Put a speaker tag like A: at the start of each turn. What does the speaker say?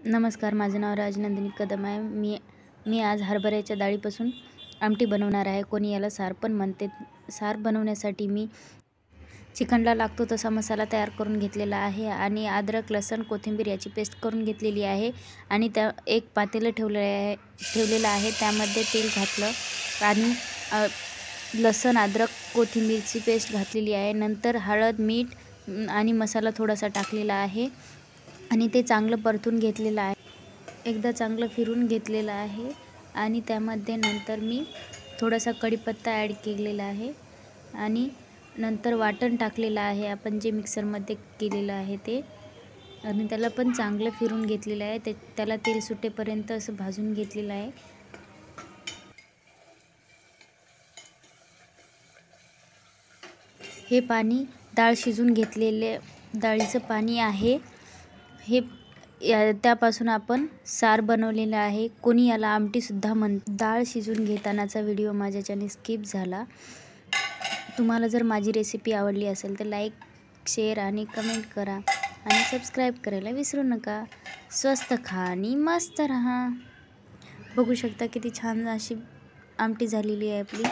A: नमस्कार, माझं नाव राजनंदिनी कदम आहे. मी आज हरभऱ्याच्या डाळीपासून आमटी बनवणार आहे. कोणी याला सार पण म्हणते. सार बनवण्यासाठी मी चिकनला लागतो तसा मसाला तयार करून घेतलेला आहे आणि अद्रक, लसूण, कोथिंबीर याची पेस्ट करून घेतलेली आहे आणि त्या एक पातेलं ठेवलेलं आहे. त्यामध्ये तेल घातलं आणि लसूण, अद्रक, कोथिंबीरची पेस्ट घातलेली आहे. नंतर हळद, मीठ आणि मसाला थोडासा टाकलेला आहे आणि ते चांगलं परतून घेतलेलं आहे. एकदा चांगलं फिरून घेतलेलं आहे आणि त्यामध्ये नंतर मी थोडासा कढीपत्ता ॲड केलेला आहे आणि नंतर वाटण टाकलेलं आहे आपण जे मिक्सरमध्ये केलेलं आहे ते, आणि त्याला पण चांगलं फिरून घेतलेलं आहे. त्याला तेल सुटेपर्यंत असं भाजून घेतलेलं आहे. हे पाणी डाळ शिजून घेतलेले डाळीचं पाणी आहे. त्यापासून आपण सार बनवलेलं आहे. कोणी याला आमटीसुद्धा डाळ शिजून घेतानाचा व्हिडिओ माझ्याच्याने स्किप झाला. तुम्हाला जर माझी रेसिपी आवडली असेल तर लाईक, शेअर आणि कमेंट करा आणि सबस्क्राईब करायला विसरू नका. स्वस्त खा आणि मस्त रहा. बघू शकता किती छान अशी आमटी झालेली आहे आपली.